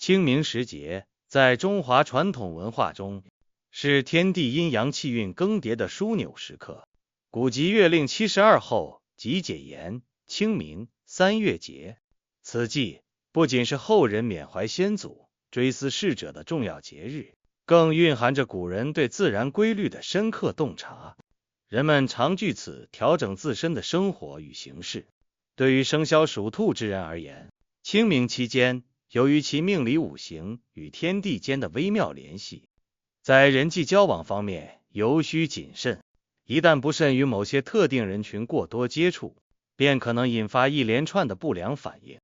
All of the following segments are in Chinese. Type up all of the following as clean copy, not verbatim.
清明时节在中华传统文化中是天地阴阳气运更迭的枢纽时刻。古籍月令72后即解言清明3月节，此际不仅是后人缅怀先祖、追思逝者的重要节日，更蕴含着古人对自然规律的深刻洞察。人们常据此调整自身的生活与形式。对于生肖属兔之人而言，清明期间，由于其命理五行与天地间的微妙联系，在人际交往方面尤需谨慎。一旦不慎与某些特定人群过多接触，便可能引发一连串的不良反应，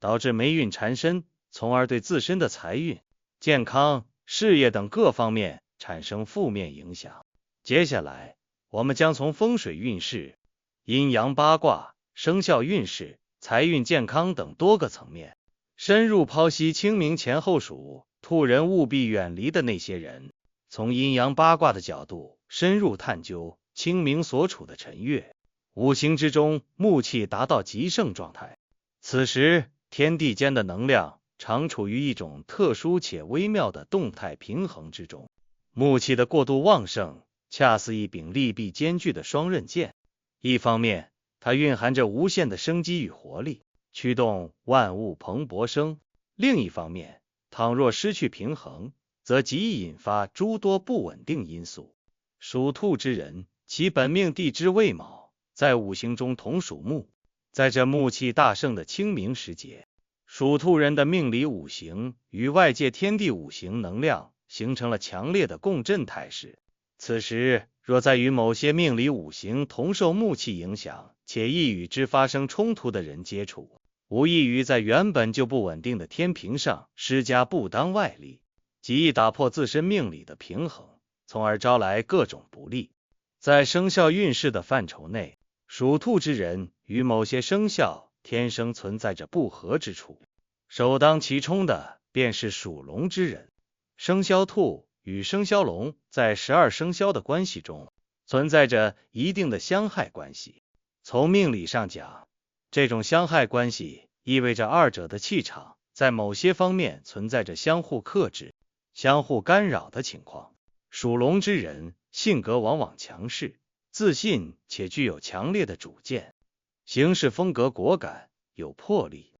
导致霉运缠身，从而对自身的财运、健康、事业等各方面产生负面影响。接下来，我们将从风水运势、阴阳八卦、生肖运势、财运健康等多个层面，深入剖析清明前后属兔人务必远离的那些人，从阴阳八卦的角度深入探究清明所处的辰月、五行之中木气达到极盛状态。此时天地间的能量常处于一种特殊且微妙的动态平衡之中，木气的过度旺盛恰似一柄利弊兼具的双刃剑。一方面，它蕴含着无限的生机与活力，驱动万物蓬勃生；另一方面，倘若失去平衡，则极易引发诸多不稳定因素。属兔之人，其本命地支未卯，在五行中同属木。在这木气大盛的清明时节，属兔人的命理五行与外界天地五行能量形成了强烈的共振态势。此时若在与某些命理五行同受木气影响，且易与之发生冲突的人接触，无异于在原本就不稳定的天平上施加不当外力，极易打破自身命理的平衡，从而招来各种不利。在生肖运势的范畴内，属兔之人与某些生肖天生存在着不合之处，首当其冲的便是属龙之人。生肖兔与生肖龙在12生肖的关系中存在着一定的相害关系。从命理上讲，这种相害关系意味着二者的气场在某些方面存在着相互克制、相互干扰的情况。属龙之人性格往往强势、自信且具有强烈的主见，行事风格果敢、有魄力；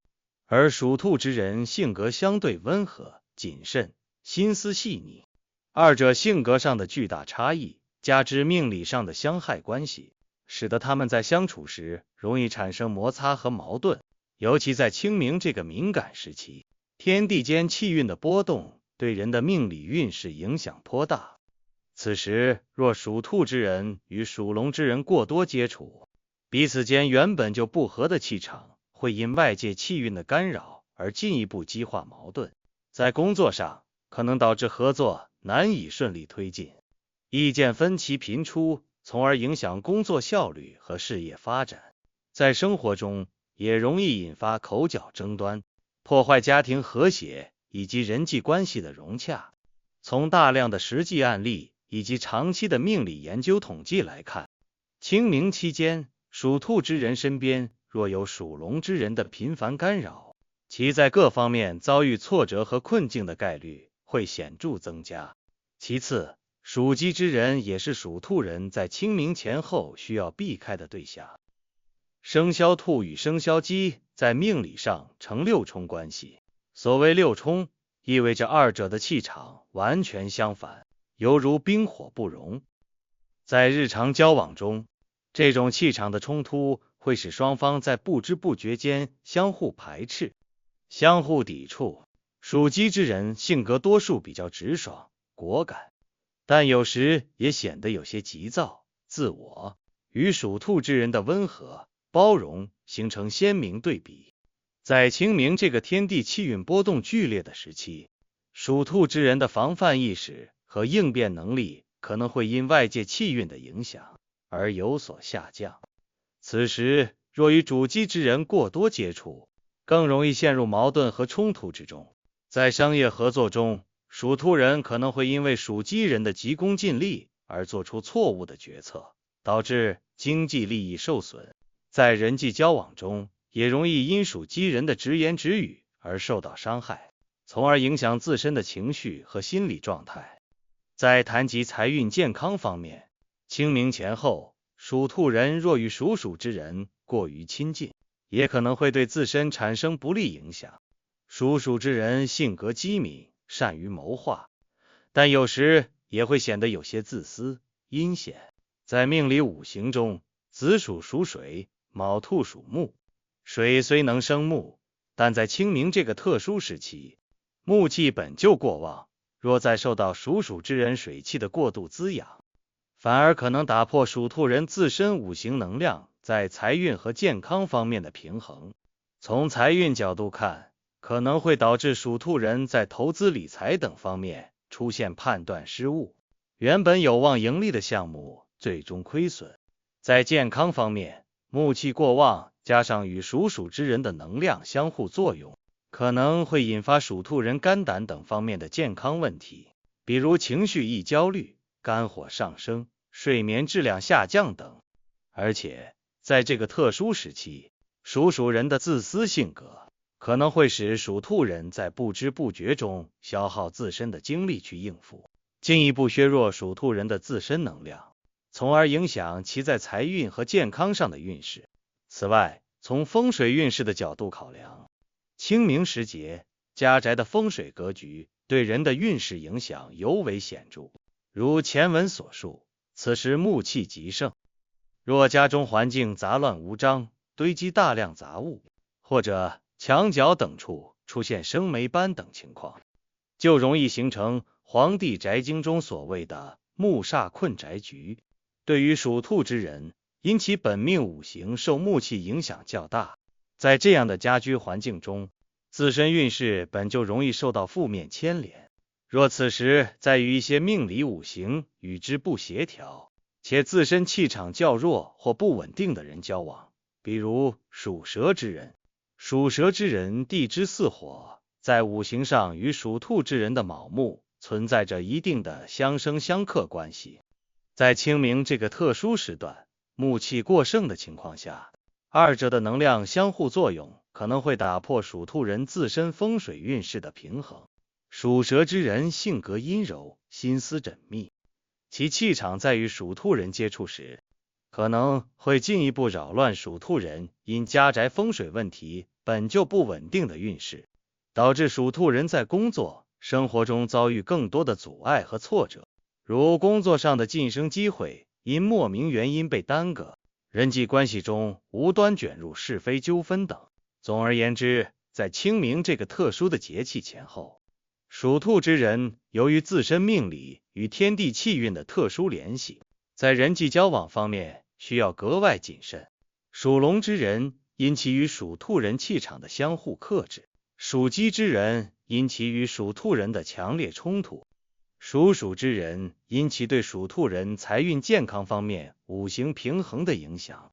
而属兔之人性格相对温和、谨慎，心思细腻。二者性格上的巨大差异，加之命理上的相害关系，使得他们在相处时容易产生摩擦和矛盾。尤其在清明这个敏感时期，天地间气运的波动对人的命理运势影响颇大。此时若属兔之人与属龙之人过多接触，彼此间原本就不合的气场会因外界气运的干扰而进一步激化矛盾，在工作上可能导致合作难以顺利推进，意见分歧频出，从而影响工作效率和事业发展。在生活中也容易引发口角争端，破坏家庭和谐以及人际关系的融洽。从大量的实际案例以及长期的命理研究统计来看，清明期间属兔之人身边若有属龙之人的频繁干扰，其在各方面遭遇挫折和困境的概率会显著增加。其次，属鸡之人也是属兔人在清明前后需要避开的对象。生肖兔与生肖鸡在命理上呈六冲关系，所谓六冲，意味着二者的气场完全相反，犹如冰火不容。在日常交往中，这种气场的冲突会使双方在不知不觉间相互排斥、相互抵触。属鸡之人性格多数比较直爽、果敢，但有时也显得有些急躁、自我，与属兔之人的温和、包容形成鲜明对比。在清明这个天地气运波动剧烈的时期，属兔之人的防范意识和应变能力可能会因外界气运的影响而有所下降。此时若与主鸡之人过多接触，更容易陷入矛盾和冲突之中。在商业合作中，属兔人可能会因为属鸡人的急功近利而做出错误的决策，导致经济利益受损。在人际交往中，也容易因属鸡人的直言直语而受到伤害，从而影响自身的情绪和心理状态。在谈及财运健康方面，清明前后，属兔人若与属鼠之人过于亲近，也可能会对自身产生不利影响。属鼠之人性格机敏，善于谋划，但有时也会显得有些自私、阴险。在命理五行中，子鼠属水，卯兔属木。水虽能生木，但在清明这个特殊时期，木气本就过旺，若再受到属鼠之人水气的过度滋养，反而可能打破属兔人自身五行能量在财运和健康方面的平衡。从财运角度看，可能会导致属兔人在投资理财等方面出现判断失误，原本有望盈利的项目最终亏损。在健康方面，木气过旺加上与属鼠之人的能量相互作用，可能会引发属兔人肝胆等方面的健康问题，比如情绪易焦虑、肝火上升、睡眠质量下降等。而且在这个特殊时期，属鼠人的自私性格可能会使属兔人在不知不觉中消耗自身的精力去应付，进一步削弱属兔人的自身能量，从而影响其在财运和健康上的运势。此外，从风水运势的角度考量，清明时节家宅的风水格局对人的运势影响尤为显著。如前文所述，此时木气极盛，若家中环境杂乱无章，堆积大量杂物，或者墙角等处出现生霉斑等情况，就容易形成黄帝宅经中所谓的木煞困宅局。对于属兔之人，因其本命五行受木气影响较大，在这样的家居环境中，自身运势本就容易受到负面牵连。若此时再与一些命理五行与之不协调，且自身气场较弱或不稳定的人交往，比如属蛇之人。属蛇之人地支巳火，在五行上与属兔之人的卯木存在着一定的相生相克关系。在清明这个特殊时段，木气过盛的情况下，二者的能量相互作用，可能会打破属兔人自身风水运势的平衡。属蛇之人性格阴柔，心思缜密，其气场在与属兔人接触时，可能会进一步扰乱属兔人因家宅风水问题本就不稳定的运势，导致属兔人在工作、生活中遭遇更多的阻碍和挫折，如工作上的晋升机会因莫名原因被耽搁，人际关系中无端卷入是非纠纷等。总而言之，在清明这个特殊的节气前后，属兔之人由于自身命理与天地气运的特殊联系，在人际交往方面需要格外谨慎。属龙之人因其与属兔人气场的相互克制，属鸡之人因其与属兔人的强烈冲突，属鼠之人因其对属兔人财运健康方面五行平衡的影响，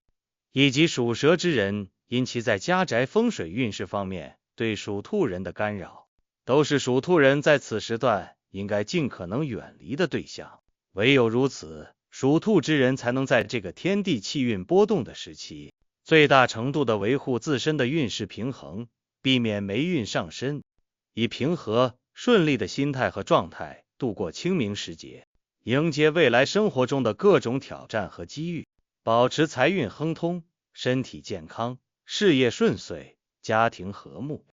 以及属蛇之人因其在家宅风水运势方面对属兔人的干扰，都是属兔人在此时段应该尽可能远离的对象。唯有如此，属兔之人才能在这个天地气运波动的时期，最大程度的维护自身的运势平衡，避免霉运上身，以平和顺利的心态和状态度过清明时节，迎接未来生活中的各种挑战和机遇，保持财运亨通，身体健康，事业顺遂，家庭和睦。